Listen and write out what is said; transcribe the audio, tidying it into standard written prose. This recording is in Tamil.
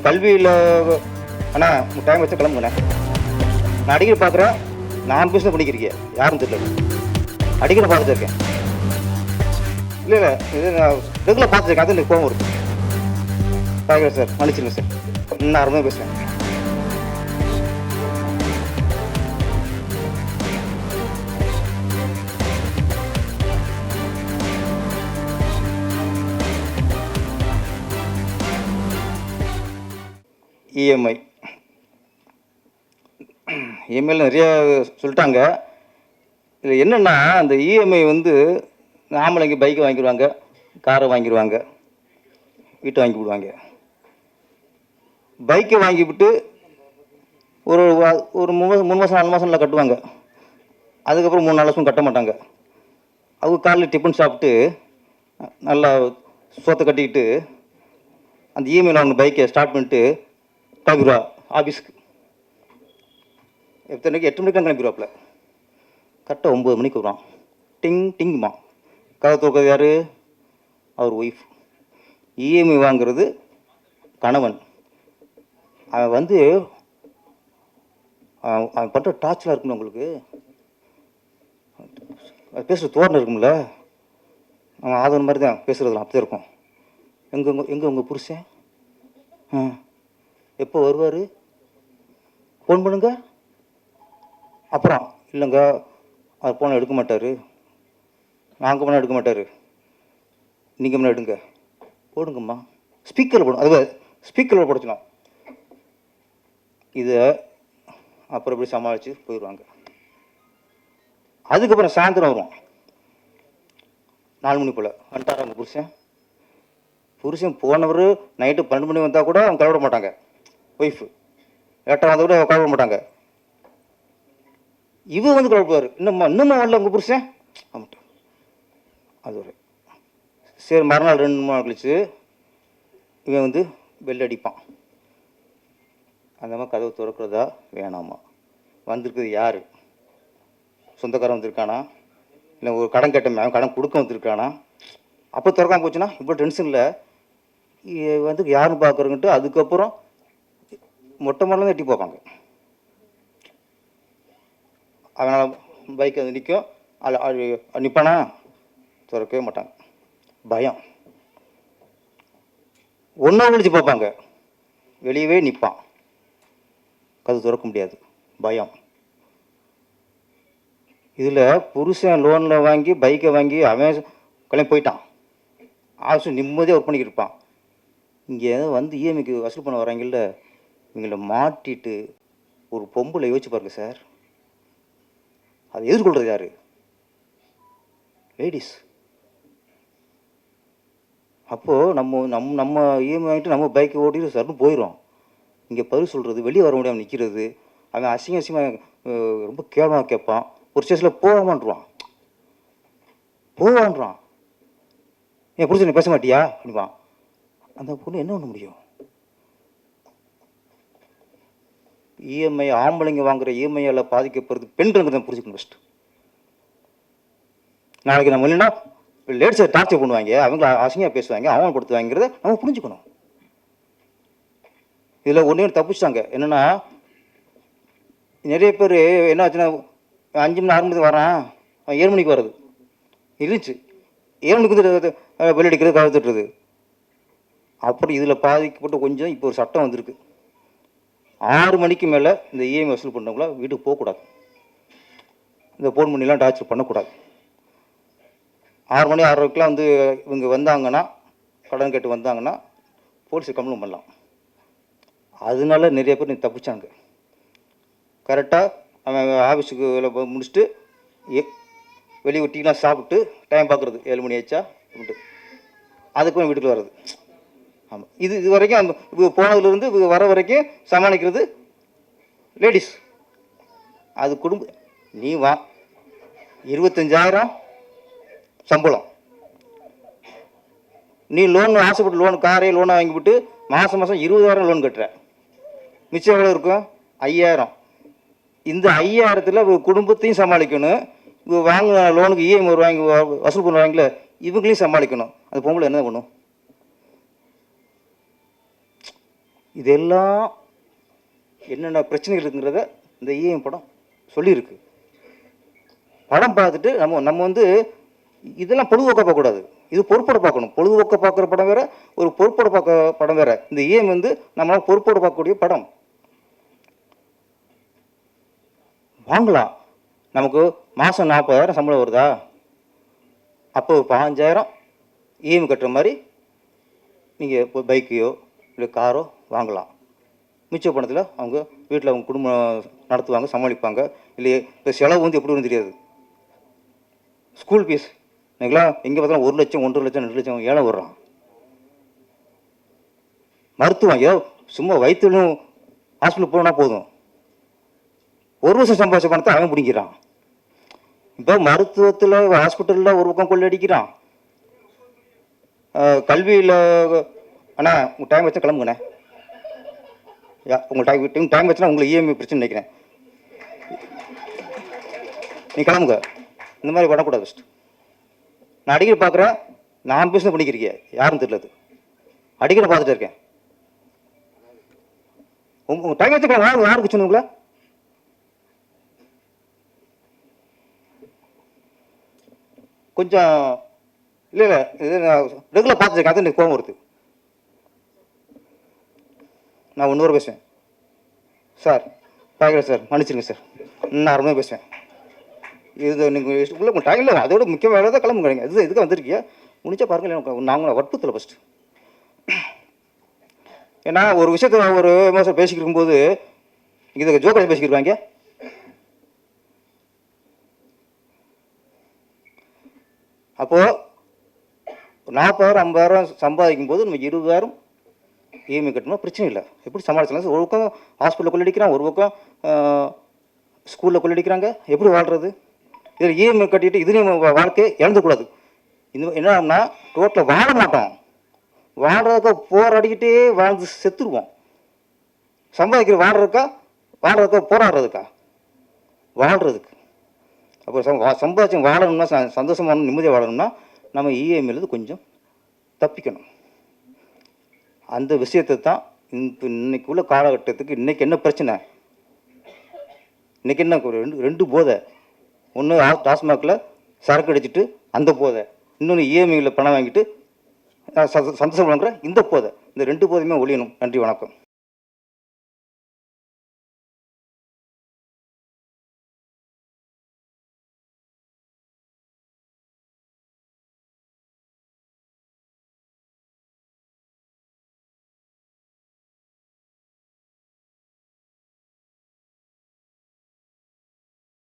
கல்வியில் அண்ணா டைம் வச்சு கிளம்புங்கண்ணே. நான் அடிக்கடி பார்க்குறேன், நான் பிஸ்னஸ் பண்ணிக்கிறீங்க யாரும் தெரியல. அடிக்கடி பார்த்துட்டு இருக்கேன். இல்லை இல்லை, இது நான் ரெகுலர் பார்த்துருக்கேன். அது எனக்கு கோவம் வருது. பார்க்குறேன் சார், மன்னிச்சிருங்க சார். நான் அருமையாக பேசுகிறேன். இஎம்ஐயில் நிறைய சொல்லிட்டாங்க. இதில் என்னென்னா, அந்த இஎம்ஐ வந்து ஆம்பளைங்க பைக்கை வாங்கிடுவாங்க, காரை வாங்கிடுவாங்க, வீட்டை வாங்கி விடுவாங்க. பைக்கை வாங்கிவிட்டு ஒரு ஒரு 3 மாதம் 4 மாதம்ல கட்டுவாங்க. அதுக்கப்புறம் 3-4 வருஷம் கட்ட மாட்டாங்க. அவங்க காலையில் டிஃபன் சாப்பிட்டு நல்லா சோத்தை கட்டிக்கிட்டு அந்த இஎம்ஐயில் அவங்க பைக்கை ஸ்டார்ட் பண்ணிட்டு கிளம்பிடுவா ஆஃபீஸுக்கு. எத்தனைக்கு 8 மணிக்கு தான் கிளம்பிடுவாப்பில். கரெக்டாக 9 மணிக்கு வருவான். டிங் டிங்குமா. கதை தோக்கிறது யார்? அவர் ஒய்ஃப். இஎம்ஐ வாங்கிறது கணவன். அவன் வந்து அவன் பண்ணுற டார்ச்சலாக இருக்குன்னு உங்களுக்கு அது பேசுகிற தோரணை இருக்கும்ல. அவன் ஆதரவு மாதிரி தான் பேசுகிறதுலாம் அப்படி இருக்கும். எங்கே உங்கள் புருஷன் எப்போ வருவார்? ஃபோன் பண்ணுங்க. அப்புறம் இல்லைங்க, அவர் ஃபோனை எடுக்க மாட்டார், நாங்கள் போனால் எடுக்க மாட்டார், நீங்கள் முன்னாடி எடுங்க. போடுங்கம்மா, ஸ்பீக்கரில் போடும். அது ஸ்பீக்கரில் போடணும். இதை அப்புறம் இப்படி சமாளித்து போயிடுவாங்க. அதுக்கப்புறம் சாயந்தரம் வருவான் 4 மணி போல். வந்துட்டார் அவங்க புருஷன் போனவர் நைட்டு 12 மணி வந்தால் கூட அவங்க கலவிட மாட்டாங்க. ஒய்ஃபு லேட்டாக வந்தால் கூட கலவிட மாட்டாங்க. இவன் வந்து கலப்புவார். இன்னும் வரல உங்கள் புருஷன் ஆமாட்டா. அது ஒரு சரி. மறுநாள் 2 நாள் கழிச்சு இவன் வந்து பெல் அடிப்பான். அந்த மாதிரி கதவை திறக்கிறதா வேணாமா? வந்திருக்குது யார்? சொந்தக்காரன் வந்திருக்கானா, இல்லை ஒரு கடன் கேட்டவன் கடன் கொடுக்க வந்திருக்கானா? அப்போ திறக்காம போச்சுன்னா இப்போ டென்ஷனில் வந்து யாருன்னு பார்க்குறங்கிட்டு அதுக்கப்புறம் மொட்டை மரம் எட்டி பார்ப்பாங்க. அதனால் பைக் அது நிற்கும். நிற்பானா? திறக்கவே மாட்டாங்க. பயம். ஒன்றா கழிச்சு பார்ப்பாங்க. வெளியவே நிற்பான். கது திறக்க முடியாது. பயம். இதில் புருஷன் லோனில் வாங்கி பைக்கை வாங்கி அவன் கிளம்பி போயிட்டான். ஆஃபீஸ் நிம்மதியாக ஒர்க் பண்ணிக்கிட்டு இருப்பான். இங்கே வந்து இஎம்ஐக்கு வசூல் பண்ண வராங்கல்ல, இவங்களை மாட்டிட்டு ஒரு பொம்பளை யோசிச்சு பாருங்க சார். அதை எதிர்கொள்கிறது யார்? லேடிஸ். அப்போது நம்ம இஎம்ஐ வாங்கிட்டு நம்ம பைக்கை ஓட்டிட்டு சர்னு போயிடும். இங்கே பதில் சொல்கிறது, வெளியே வர முடியாமல் நிற்கிறது. அவன் அசிங்கமாக ரொம்ப கேவலமாக கேட்பான். ஒரு ஸ்டேஷனில் போவான்றான். என் புரிச்சு நீ பேச மாட்டியா அப்படின்பான். அந்த பொண்ணு என்ன பண்ண முடியும்? இஎம்ஐ ஆம்பளைங்க வாங்குகிற இஎம்ஐயால் பாதிக்கப்படுறது பெண்களுக்கு தான் புரிஞ்சுக்கணும். ஃபஸ்ட்டு நாளைக்கு நம்ம இல்லைன்னா லேடிஸை டார்ச்சர் பண்ணுவாங்க, அவங்க அசிங்கமாக பேசுவாங்க, அவமானப்படுத்துவாங்கிறத நம்ம புரிஞ்சுக்கணும். இதில் ஒன்றே தப்பிச்சிட்டாங்க. என்னென்னா, நிறைய பேர் என்ன ஆச்சுன்னா 5 மணி 6 மணிக்கு வரான், அவன் 7 மணிக்கு வர்றது இருந்துச்சு. 7 மணிக்கு வந்து வெளி அடிக்கிறது, கழுத்துட்டுறது. அப்படி இதில் பாதிக்கப்பட்டு கொஞ்சம் இப்போ ஒரு சட்டம் வந்திருக்கு. 6 மணிக்கு மேலே இந்த இஎம்ஐ வசூல் பண்ணவங்கள வீட்டுக்கு போகக்கூடாது. இந்த ஃபோன் பண்ணிலாம் டார்ச்சர் பண்ணக்கூடாது. 6 மணி 6:30க்கெலாம் வந்து இவங்க வந்தாங்கன்னா, கடன் கேட்டு வந்தாங்கன்னா போலீஸுக்கு கம்ப்ளைண்ட் பண்ணலாம். அதனால நிறைய பேர் தப்பிச்சாங்க. கரெக்டாக அவன் ஆஃபீஸுக்கு முடிச்சுட்டு வெளியே டீலாம் சாப்பிட்டு டைம் பார்க்குறது 7 மணி ஆச்சா அப்படின்ட்டு அதுக்கும் வீட்டுக்கு வர்றது. ஆமாம், இது வரைக்கும் அந்த இவங்க போனதுலேருந்து இவங்க வர வரைக்கும் சமாளிக்கிறது லேடிஸ். அது குடும்ப நீ வா 25,000 சம்பளம். நீ லோன் ஆசைப்பட்டு லோன் காரே லோனை வாங்கிவிட்டு மாதம் 20,000 லோன் கட்டுற. மிச்சம் எவ்வளோ இருக்கும்? 5,000. இந்த 5,000த்தில் குடும்பத்தையும் சமாளிக்கணும். இவங்க வாங்கின லோனுக்கு இஎம்ஐ வாங்கி வசூல் பண்ணுவாங்களே இவங்களையும் சமாளிக்கணும். அது பொம்பளை என்ன பண்ணும்? இதெல்லாம் என்னென்ன பிரச்சனைகள் இருக்குங்கிறத இந்த இஎம் படம் சொல்லியிருக்கு. படம் பார்த்துட்டு நம்ம வந்து இதெல்லாம் பொழுதுபோக்காக பார்க்கக்கூடாது, இது பொறுப்போட பார்க்கணும். பொழுதுபோக்க பார்க்குற படம் வேற, ஒரு பொறுப்போட பார்க்க படம் வேற. இந்த இஎம் வந்து நம்மளால் பொறுப்போட பார்க்கக்கூடிய படம். வாங்கலாம். நமக்கு மாதம் 40,000 சம்பளம் வருதா, அப்போ ஒரு 15,000 இஎம் கட்டுற மாதிரி நீங்கள் இப்போ பைக்கையோ இல்லை காரோ வாங்கலாம். மிச்ச பணத்தில் அவங்க வீட்டில் அவங்க குடும்பம் நடத்துவாங்க, சமாளிப்பாங்க. இல்லையே இப்போ செலவு வந்து எப்படி வரும்னு தெரியாது. ஸ்கூல் ஃபீஸ் நீங்களாம் எங்கே பார்த்தாலும் 1 லட்சம் 1.5 லட்சம் 2 லட்சம் ஏழை வர்றான். மருத்துவம் ஏதோ சும்மா வயிற்றுலும் ஹாஸ்பிட்டல் போனால் போதும், 1 வருஷம் சம்பாதிச்ச பணத்தை அவன் பிடிக்கிறான். இப்போ மருத்துவத்தில் ஹாஸ்பிட்டலில் ஒரு பக்கம் கொள்ளடிக்கிறான். கல்வியில் அண்ணா உங்கள் டைம் வச்சா கிளம்புங்கண்ணே. உங்கள் டைம் வச்சுன்னா உங்களுக்கு இஎம்ஐ பிரச்சனை நினைக்கிறேன். நீ கிளம்புங்க. இந்த மாதிரி பண்ணக்கூடாது. ஃபஸ்ட்டு நான் அடிக்கடி பார்க்குறேன், நான் பிஸ்னஸ் பண்ணிக்கிறீங்க யாரும் தெரியலது, அடிக்கடி பார்த்துட்டு இருக்கேன். உங்கள் டைம் வச்சுக்கலாம் யாருக்கு சொன்னீங்களா? கொஞ்சம் இல்லை இல்லை இது நான் ரெகுலர் பார்த்துருக்கேன், அது எனக்கு கோவம் வருது. நான் 1 ஹவர் பேசுவேன் சார், பார்க்குறேன் சார், மன்னிச்சிருங்க சார், நான் அருமையாக பேசுவேன். இது நீங்கள் உள்ள உங்கள் டைம் இல்லை, அதோட முக்கிய வேலை தான் கிளம்புங்க. இது எதுக்கு வந்திருக்கியா முடிச்சா பாருங்கள். நாங்கள் வற்புறுத்தலை ஃபஸ்ட்டு. ஏன்னா ஒரு விஷயத்தை ஒரு மாதம் பேசிக்கிட்டு இருக்கும்போது இதை ஜோக்கரை பேசிக்கிருவாங்க. அப்போது 40,000 50,000 சம்பாதிக்கும் போது நம்ம 20,000 இஎம்ஐ கட்டணும், பிரச்சனை இல்லை. எப்படி சமாளிச்சலாம்? ஒரு பக்கம் ஹாஸ்பிட்டலில் கொள்ளடிக்கிறான், ஒரு பக்கம் ஸ்கூலில் கொள்ளடிக்கிறாங்க. எப்படி வாழ்கிறது? இதில் இஎம்ஐ கட்டிட்டு இதுலேயும் வாழ்க்கையை இழந்துக்கூடாது. இந்த என்னன்னா ரோட்டில் வாழ மாட்டோம், வாழ்கிறதுக்கா போராடிக்கிட்டே வாழ்ந்து செத்துருவோம். சம்பாதிக்கிற வாழ்கிறதுக்கா போராடுறதுக்கா? வாழ்கிறதுக்கு. அப்போ சம்பாதிச்சு வாழணும்னா, சந்தோஷமான நிம்மதியாக வாழணும்னா நம்ம இஎம்ஐலேருந்து கொஞ்சம் தப்பிக்கணும். அந்த விஷயத்தை தான் இன்னைக்கு உள்ள காலகட்டத்துக்கு இன்றைக்கி என்ன பிரச்சனை, இன்றைக்கி என்ன ரெண்டு போதை. ஒன்று டாஸ்மாகில் சரக்கு அடிச்சுட்டு அந்த போதை, இன்னொன்று இஎம்ஐயில் பணம் வாங்கிட்டு சந்தோஷம் வாங்குற இந்த போதை. இந்த 2 போதையுமே ஒழியணும். நன்றி, வணக்கம்.